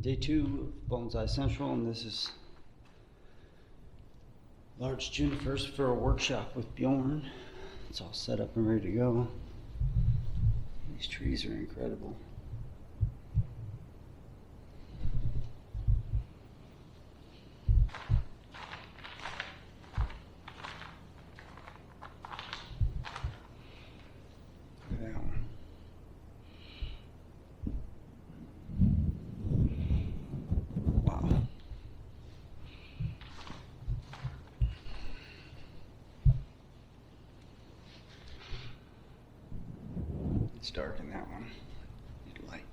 Day 2 of Bonsai Central, and this is large junipers for a workshop with Bjorn. It's all set up and ready to go. These trees are incredible. Look at that one. Wow. It's dark in that one. Need light.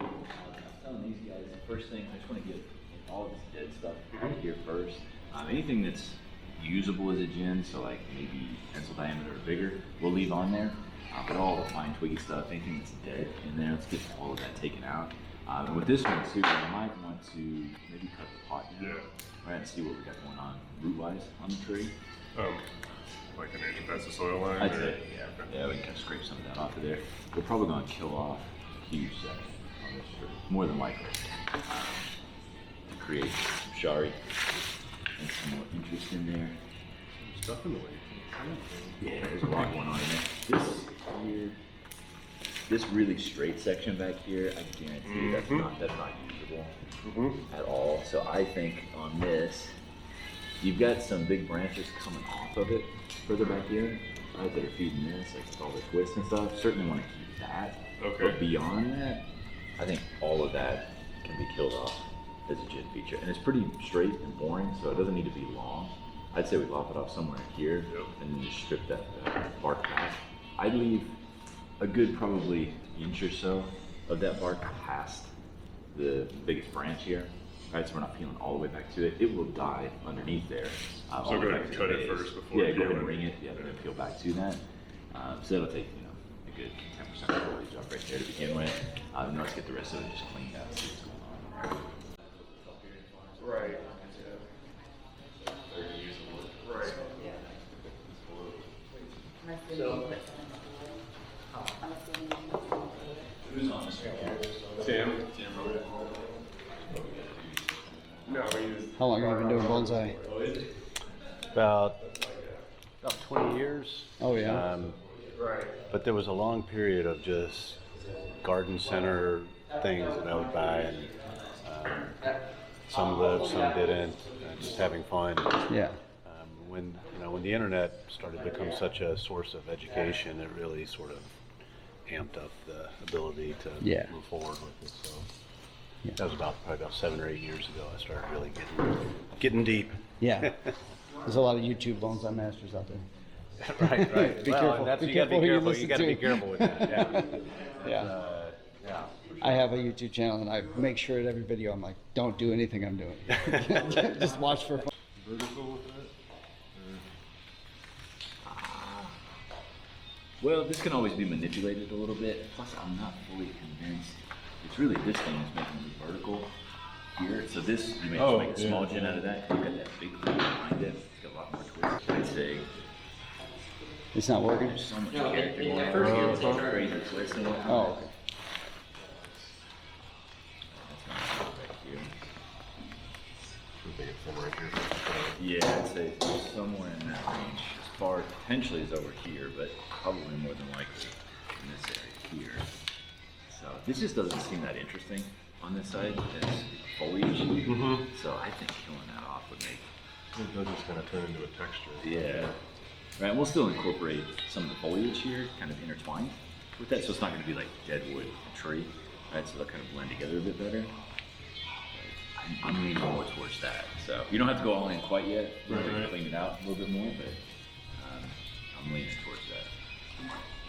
I was telling these guys, the first thing, I just want to get all of this dead stuff out of here first. Anything that's usable as a gin, so like maybe pencil diameter or bigger, we'll leave on there. But all the fine twiggy stuff, anything that's dead in there, let's get all of that taken out. And with this one too, you might want to maybe cut the pot down. Yeah. Right, and see what we got going on root-wise on the tree. Like an inch past the soil line? I'd say, yeah, we can kind of scrape some of that off of there. We're probably going to kill off a huge section on this tree, more than likely, to create some shari and some more interest in there. Stuff in the way. Yeah, there's a lot going on in there. This here, this really straight section back here, I guarantee you that's not usable at all. So I think on this, you've got some big branches coming off of it further back here, right, that are feeding this, like with all the twists and stuff. Certainly want to keep that. Okay. But beyond that, I think all of that can be killed off as a gin feature. And it's pretty straight and boring, so it doesn't need to be long. I'd say we lop it off somewhere here, and then just strip that bark back. I'd leave a good probably inch or so of that bark past the biggest branch here. Right, so we're not peeling all the way back to it. It will die underneath there. So go ahead and cut it first before yeah, you go ahead and ring it. Yeah, then peel back to that. So that'll take a good 10% of foliage off right there to begin with. Now let's get the rest of it just cleaned out. See what's going on there. Right. Right. Who's on this one? Tim? Tim wrote it. No, he's... How long have you been doing bonsai? About 20 years. Oh yeah. Right. But there was a long period of just garden center things that I would buy, and some lived, some didn't, just having fun. Yeah. When the internet started to become such a source of education, it really sort of amped up the ability to move forward with it. So that was probably about 7 or 8 years ago. I started really getting deep. Yeah. There's a lot of YouTube bonsai masters out there. Right. Be well, careful. that's, Be you got to careful be who you careful. listen You got to to. be careful with that. Yeah. Yeah. Yeah. I have a YouTube channel, and I make sure at every video I'm like, don't do anything I'm doing. Just watch for fun. Vertical with that? Well, this can always be manipulated a little bit. Plus, I'm not fully convinced. It's really this thing is making it vertical here. So this, you may just make a small gin out of that. You've got that big thing behind it. It's got a lot more twist. I'd say It's not working? there's so much character going on here. It's like crazy twist and whatnot. Oh, okay. That's not back here. I think it's somewhere here. Yeah, I'd say somewhere in that range. As far potentially as over here, but probably more than likely in this area here. So this just doesn't seem that interesting on this side. It's foliage. So I think killing that off would make. It does just kind of turn into a texture. Yeah. Right, and we'll still incorporate some of the foliage here, kind of intertwined with that, so it's not going to be like dead wood and tree, right? So they'll kind of blend together a bit better. I'm leaning more towards that. So you don't have to go all in quite yet. We're going to clean it out a little bit more, but I'm leaning towards that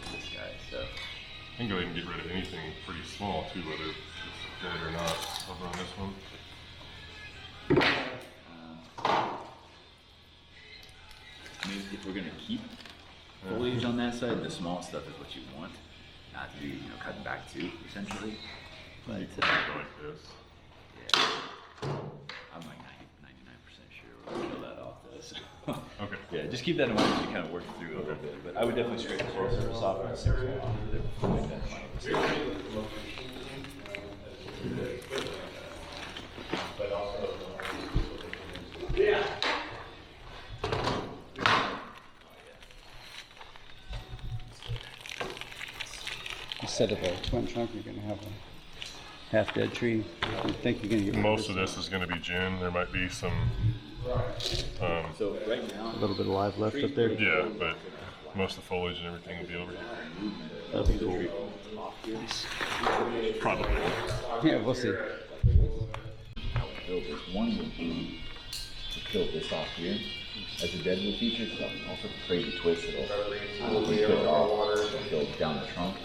with this guy. So I can go ahead and get rid of anything pretty small too, whether it's dead or not, over on this one. I mean, if we're going to keep foliage on that side, the small stuff is what you want, not to be cut back to essentially. But Go like this. yeah, I'm like 99% sure we'll kill that off. this. Okay. Yeah, just keep that in mind as you kind of work through a little bit. But I would definitely scrape the soil surface off and see what's going on there. Keep that in mind. Instead of a twin trunk, you're gonna have a half-dead tree. I think you're gonna get rid Most of this is going to be June. There might be some, So right now, A little bit of live left up there. yeah, but most of the foliage and everything will be over here. That'd be cool. Probably. Yeah, we'll see. how we build this. One would be to kill this off here as a deadwood feature. So also for crazy twists, it'll kill it off, it'll kill down the trunk.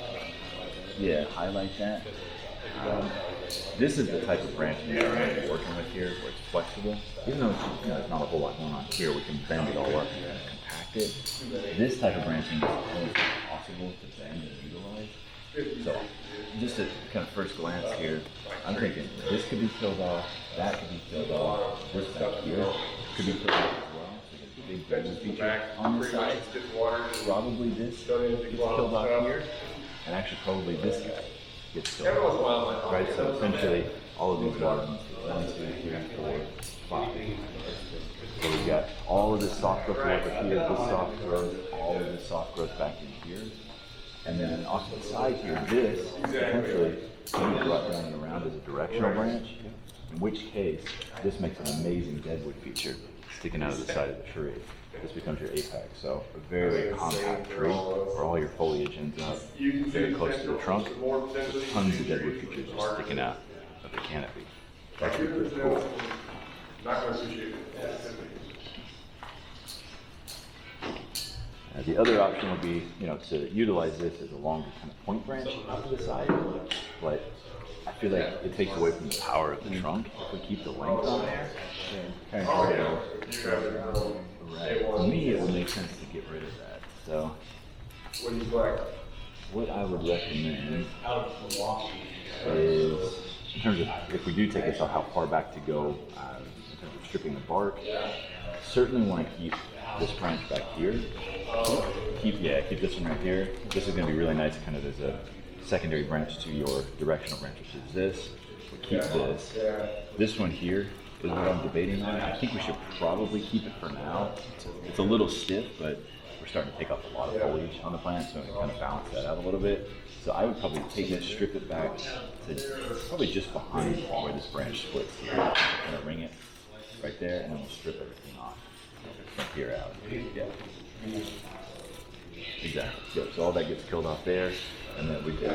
Yeah, highlight that. This is the type of branching that we're working with here, where it's flexible. Even though there's not a whole lot going on here, we can bend it all up and kind of compact it. This type of branching is always possible to bend and utilize. So, just at kind of first glance here, I'm thinking this could be killed off, that could be killed off, this back here could be killed off as well. So there's a big bevel feature on the side. Probably this gets killed off here, and actually probably this guy gets killed off. Right, so essentially all of these gardens, 1, 2, 3, 4, 5. So we've got all of this soft growth over here, this soft growth, all of this soft growth back in here. And then off to the side here, this potentially can be brought down and around as a directional branch, in which case this makes an amazing deadwood feature sticking out of the side of the tree. This becomes your apex. So a very, very compact tree where all your foliage ends up very close to the trunk with tons of deadwood features just sticking out of the canopy. That's pretty cool. The other option would be, to utilize this as a longer kind of point branch off to the side, but I feel like it takes away from the power of the trunk if we keep the length on there. Kind of right. To me, it would make sense to get rid of that. So, what I would recommend is, in terms of if we do take this off, how far back to go in terms of stripping the bark. Certainly want to keep this branch back here. Keep this one right here. This is going to be really nice, kind of as a secondary branch to your directional branch, which is this. Keep this. This one here is what I'm debating on. I think we should probably keep it for now. It's a little stiff, but we're starting to take off a lot of foliage on the plant, so we can kind of balance that out a little bit. So I would probably take this, strip it back to probably just behind where this branch splits here. Kind of ring it right there, and then we'll strip everything off from here out. Yeah. Exactly. Yep. So all that gets killed off there, and then we do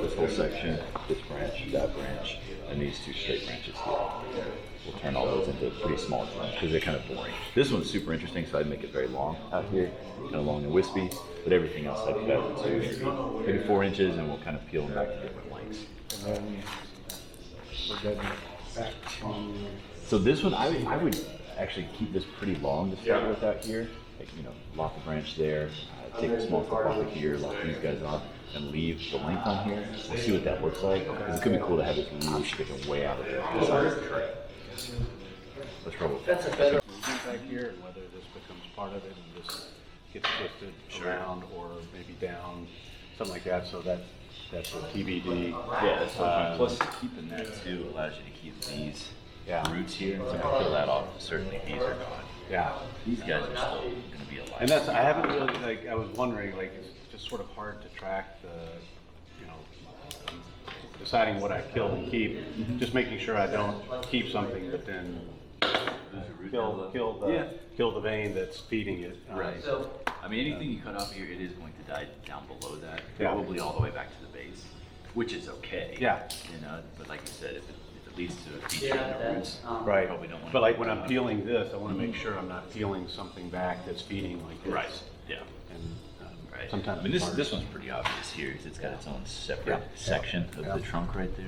this whole section, this branch, that branch, and these two straight branches here. We'll turn all those into pretty small branches because they're kind of boring. This one's super interesting, so I'd make it very long out here, kind of long and wispy, but everything else I'd cut over to maybe 4 inches, and we'll kind of peel them back to different lengths. And then we're getting back to. So this one, I would actually keep this pretty long to start with out here. Like, lock the branch there, take a small clip off of here, lock these guys off, and leave the length on here. We'll see what that looks like, because it could be cool to have this really sticking way out of the side of the tree. Let's roll with that. That's a better movement back here, and whether this becomes part of it and just gets twisted around or maybe down, something like that. So that's a TBD. Yeah, that's what plus keeping that too allows you to keep these roots here. So if I peel that off, certainly these are gone. Yeah. These guys are still going to be alive. And I haven't really, I was wondering, it's just sort of hard to track the, deciding what I kill and keep, just making sure I don't keep something, but then kill the vein that's feeding it. Right. So, anything you cut off here, it is going to die down below that, probably all the way back to the base, which is okay. Yeah. But like you said, if it leads to a feature in the roots, right. Probably don't want but like when I'm peeling this, I want to make sure I'm not peeling something back that's feeding like this. Right. Yeah. And right. sometimes this one's pretty obvious here because it's got its own separate section of the trunk right there,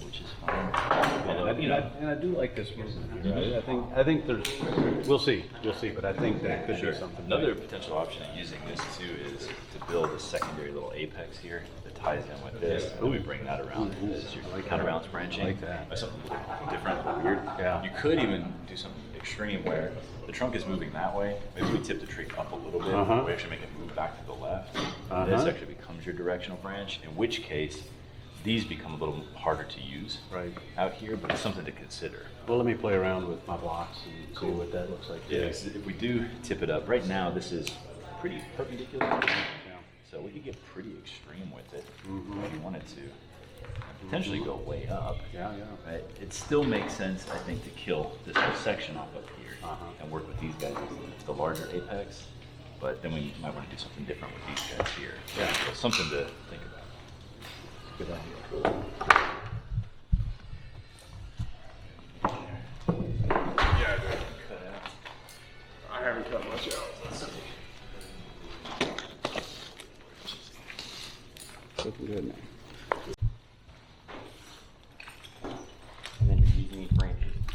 which is fine. And I do like this movement here. I think there's, we'll see, but I think that could be something. Another potential option of using this too is to build a secondary little apex here that ties in with this. And we bring that around as your counterbalance branching. I like that. By something different or weird. Yeah. You could even do something extreme where the trunk is moving that way. Maybe we tip the tree up a little bit. We actually make it move back to the left. This actually becomes your directional branch, in which case these become a little harder to use out here, but it's something to consider. Well, let me play around with my blocks and see what that looks like. Yeah, if we do tip it up, right now this is pretty perpendicular. So we could get pretty extreme with it if you wanted to. Potentially go way up. Right? It still makes sense, I think, to kill this whole section off up here and work with these guys as the larger apex. But then we might want to do something different with these guys here. So something to think about. Good idea. Yeah, I did. I haven't cut much out. Looking good now. And then you're using these branches to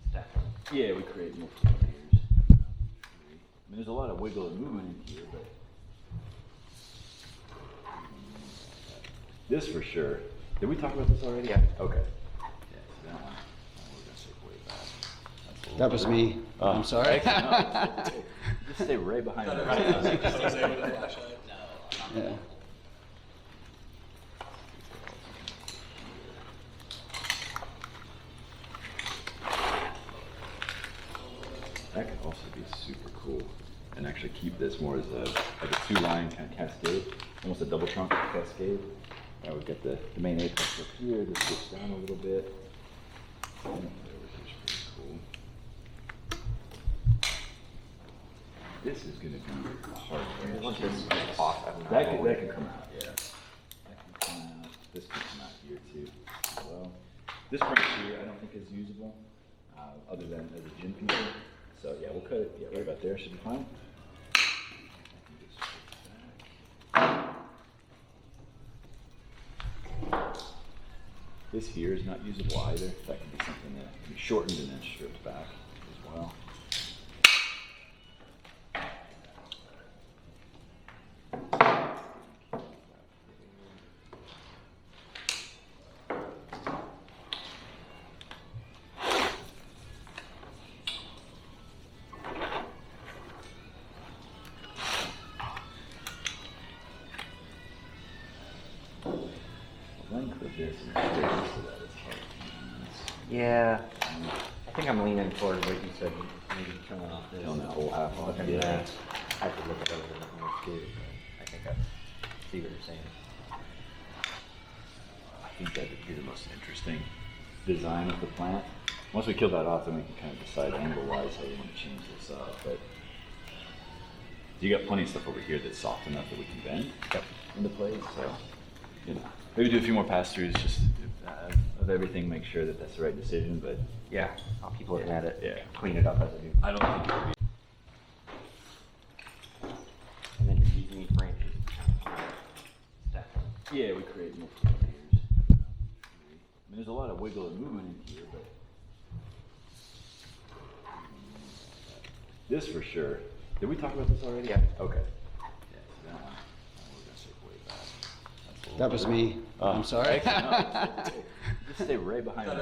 stack them. Yeah, we create multiple layers. I mean, there's a lot of wiggle and movement in here, but this for sure. Did we talk about this already? Yeah. Okay. Yeah, so that one, we're gonna take way back. That's a little That was me. I'm sorry. Just stay right behind me. Yeah. That could also be super cool, and actually keep this more as like a two-line kind of cascade, almost a double trunk cascade. I would get the main apex up here, this dips down a little bit. Over here's pretty cool. This is going to be a hard branch. Once this is off, That could come out, yeah. That can come out. This could come out here too, as well. This branch here, I don't think is usable, other than as a gym feature. So yeah, we'll cut it right about there. Should be fine. This here is not usable either. That can be something that can be shortened and then stripped back as well. Length of this and the thickness of that is hard to use. Yeah. I think I'm leaning toward what you said, maybe killing off this. Killing that whole half off, Looking at yeah. that. I could look at other more too, but I think I see what you're saying. I think that would be the most interesting design of the plant. Once we kill that off, then we can kind of decide angle-wise how we want to change this up. But you got plenty of stuff over here that's soft enough that we can bend into place. So, you know, maybe do a few more pass-throughs just of everything, make sure that that's the right decision. But Yeah, I'll keep looking at it. Yeah. Clean it up as I do. I don't think it would be. And then you're using these branches to stack them. Yeah, we create multiple layers. I mean, there's a lot of wiggle and movement in here, but this for sure. Did we talk about this already? Yeah. Okay. Yeah, so that one, we're gonna take way back. That's a little That was bit. me. I'm sorry. Just stay right behind me.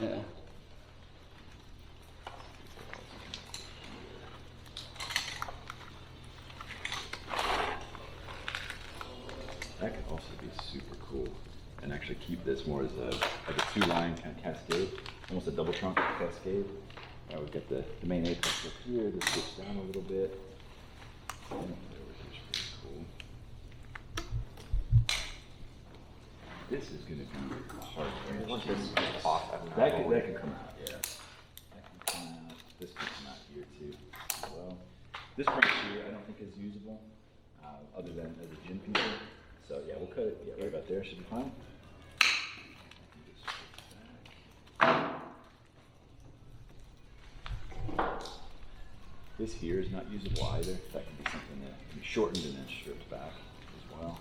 Yeah. That could also be super cool, and actually keep this more as like a two-line kind of cascade, almost a double trunk cascade. I would get the main apex up here, this dips down a little bit. Over here's pretty cool. This is going to be a hard branch. Once this is off, That could come out, yeah. That can come out. This could come out here too, as well. This branch here, I don't think is usable, other than as a gym feature. So yeah, we'll cut it right about there. Should be fine. This here is not usable either. That can be something that can be shortened and then stripped back as well.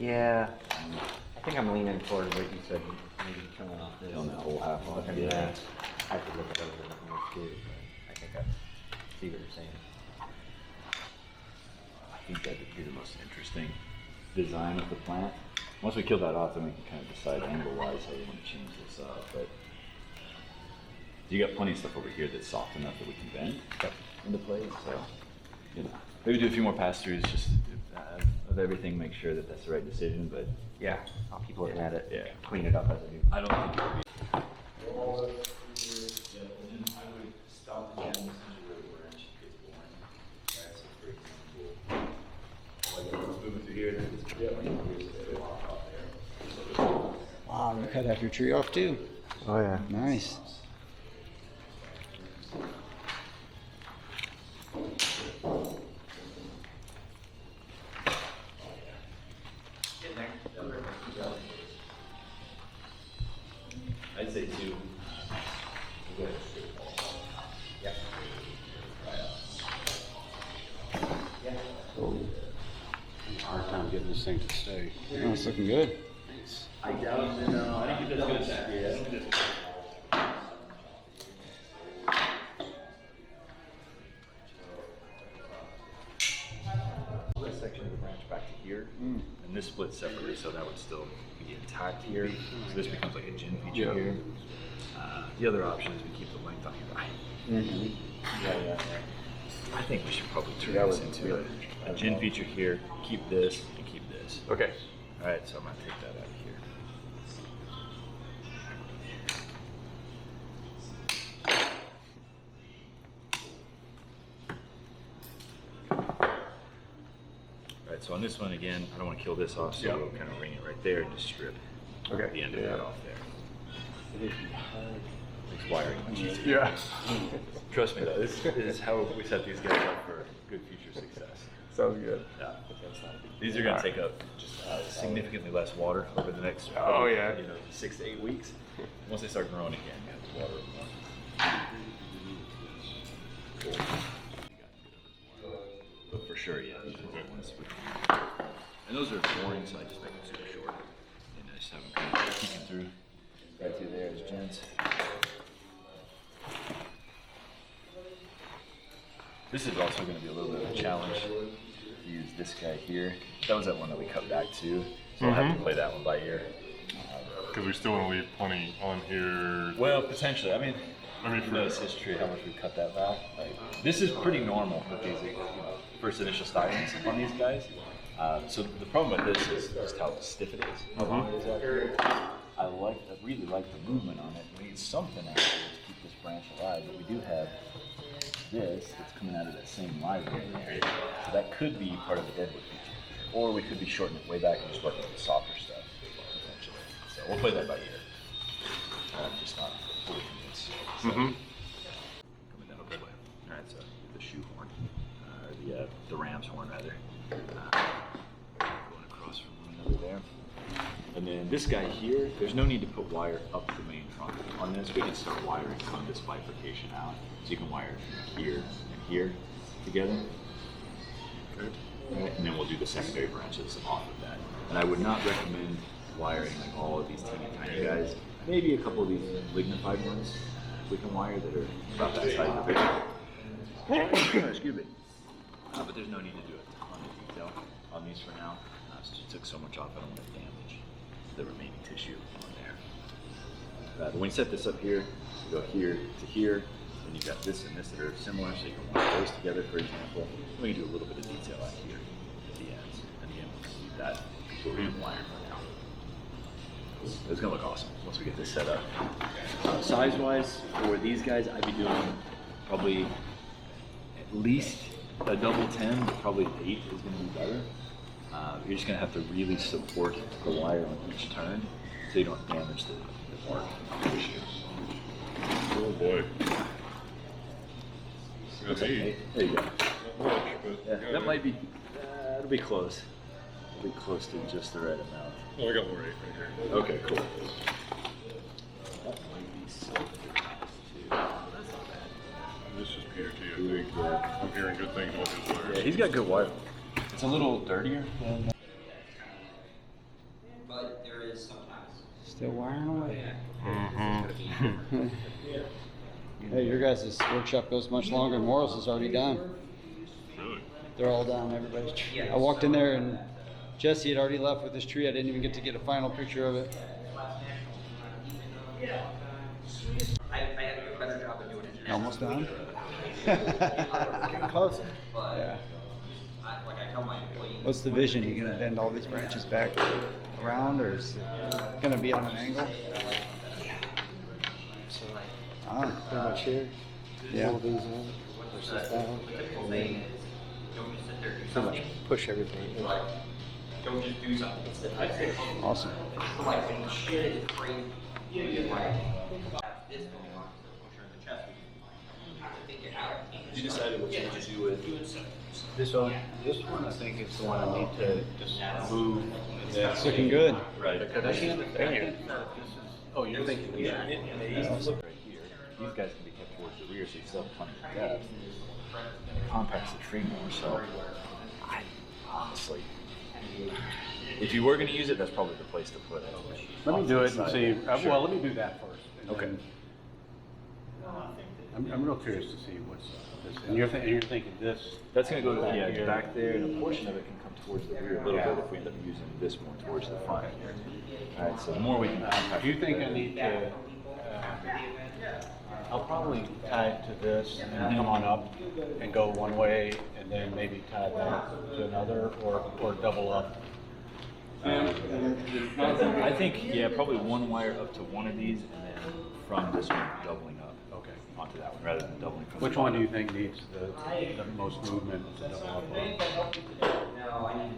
Yeah. I think I'm leaning toward what you said, maybe killing off this. Killing that whole half off, Looking yeah. at, I could look at other more too, but I think I see what you're saying. I think that would be the most interesting design of the plant. Once we kill that off, then we can kind of decide angle-wise how we want to change this up. But you got plenty of stuff over here that's soft enough that we can bend into place. So, you know, maybe do a few more pass-throughs just of everything, make sure that that's the right decision. But Yeah, I'll keep looking at it. Yeah. Clean it up as I do. I don't think it would be. I would stop the gem as soon as you really branch. It gets boring. Right, so for example, moving through here, then it's Wow, you cut half your tree off too. Oh yeah. Nice. I'd say two. Hard time getting this thing to stay. Oh, it's looking good. I doubt it. No, I think that's good as that. This section of the branch back to here, and this splits separately, so that would still be intact here. So this becomes like a gin feature here. The other option is we keep the length on your right. Yeah. I think we should probably turn this into a gin feature here. Keep this and keep this. Okay. All right, so I'm gonna take that out of here. All right, so on this one again, I don't want to kill this off, so we'll kind of ring it right there and just strip the end of that off there. Makes wiring much easier. Yeah. Trust me though, this is how we set these guys up for good future success. Sounds good. Yeah. These are going to take up just significantly less water over the next 6 to 8 weeks. Once they start growing again, you have to water them more. But for sure, yeah. These are the ones and those are boring, so I just make them super short. And I just have them kind of peeking through. Right through there as gents. This is also going to be a little bit of a challenge. Use this guy here. That was that one that we cut back to, so I'll have to play that one by ear. Because we still want to leave plenty on here. Well, potentially. I mean, for this history, how much we cut that back. Like, this is pretty normal with these, first initial stylings on these guys. So the problem with this is just how stiff it is. How long it is out here. I really like the movement on it. We need something out here to keep this branch alive, but we do have this that's coming out of that same library area. So that could be part of the deadwood feature. Or we could be shortening it way back and just working with the softer stuff, potentially. So we'll play that by ear. I'm just not fully convinced. So, coming down this way. Alright, so the shoehorn, or the ram's horn rather. Going across from one another there. And then this guy here, there's no need to put wire up the main trunk. On this, we can start wiring from this bifurcation out. So you can wire here and here together. Okay. And then we'll do the secondary branches off of that. And I would not recommend wiring like all of these teeny tiny guys. Maybe a couple of these lignified ones we can wire that are about that size or bigger. Excuse me. But there's no need to do a ton of detail on these for now. Since you took so much off, I don't want to damage the remaining tissue on there. But when you set this up here, you go here to here, and you've got this and this that are similar, so you can wire those together, for example. We can do a little bit of detail out here at the ends, and again, we'll just leave that completely wired for now. It's gonna look awesome once we get this set up. Size-wise, for these guys, I'd be doing probably at least a double 10, but probably 8 is gonna be better. You're just going to have to really support the wire on each turn so you don't damage the bark tissue. Oh boy. Looks like 8. There you go. Not much, but Yeah, that might be, it'll be close. It'll be close to just the right amount. Oh, I got more 8 right here. Okay, cool. That might be silver too. That's not bad. This is Peter T, I think. Yeah. I'm hearing good things about his wire. Yeah, he's got good wire. It's a little dirtier than Still wiring away. Mm-hmm. Hey, your guys' workshop goes much longer. Morals is already done. Really? They're all done. Everybody's. I walked in there and Jesse had already left with his tree. I didn't even get to get a final picture of it. I had to do a better job of doing it. Almost done. Getting close. Yeah. Like I tell my employees. What's the vision? You gonna bend all these branches back around, or is it gonna be on an angle? Ah, Pretty much here. yeah. All these in, push this down, and then Don't just sit there and do pretty something. much push everything in. Don't just do something. Awesome. Like when you shit is crazy. You like have this going on, so push her in the chest. You have to think it out. You decided what you want to do with This one, I think is the one I need to just move. It's looking good. right. Because I can't figure. Oh, you're thinking these Yeah, and they used to look right here. These guys can be kept towards the rear, so you still have plenty of depth. And it compacts the tree more. So, I honestly, if you were going to use it, that's probably the place to put it. Let me do it and Side. see. Sure. Well, let me do that first. and Okay. then- I'm real curious to see what's this. And you're thinking this. That's going to go back yeah, here. back there, and a portion of it can come towards the rear a little bit if we end up using this more towards the front. All right, so the more we can compact. Do you think I need to? I'll probably tie it to this and come on up and go one way, and then maybe tie that to another, or double up. I think, yeah, probably one wire up to one of these, and then from this one doubling up Okay. onto that one, rather than doubling from Which the one do you bottom. think needs the most movement to double up on?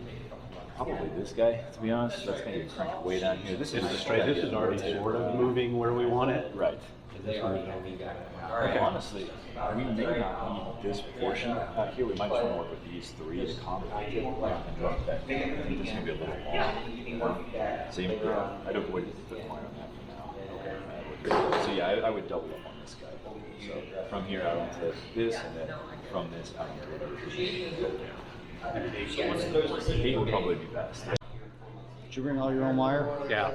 Probably this guy, to be honest. That's going to get cranked way down here. This is This is straight. This is already sort of moving where we want it. right. This one is Okay. Honestly, we may not need this portion back here. We might just want to work with these three to compact it and drop that down. I think this is going to be a little long. So I'd avoid the wire on that for now. Okay. So yeah, I would double up on this guy. So from here out into this, and then from this out into whatever. So 8 would probably be best. Did you bring all your own wire? Yeah.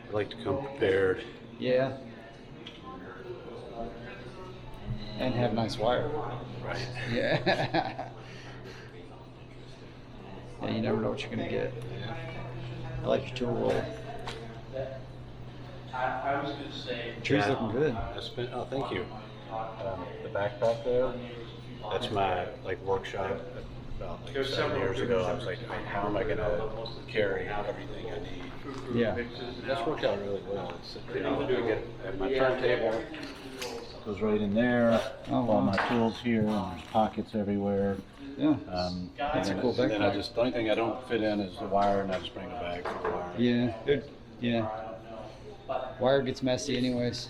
I like to come prepared. Yeah. And have nice wire. Right. Yeah. Yeah, you never know what you're gonna get. I like your tool roll. Tree's looking good. Oh, thank you. The backpack there, that's my workshop. About 7 years ago, I was like, how am I gonna carry everything I need? Yeah. That's worked out really well. It's, I get my turntable Goes right in there. Oh, All wow. my tools here, and there's pockets everywhere. Yeah. That's a cool and then backpack. the only thing I don't fit in is the wire, and I just bring a bag for the wire. Yeah. Good. Yeah. Wire gets messy anyways.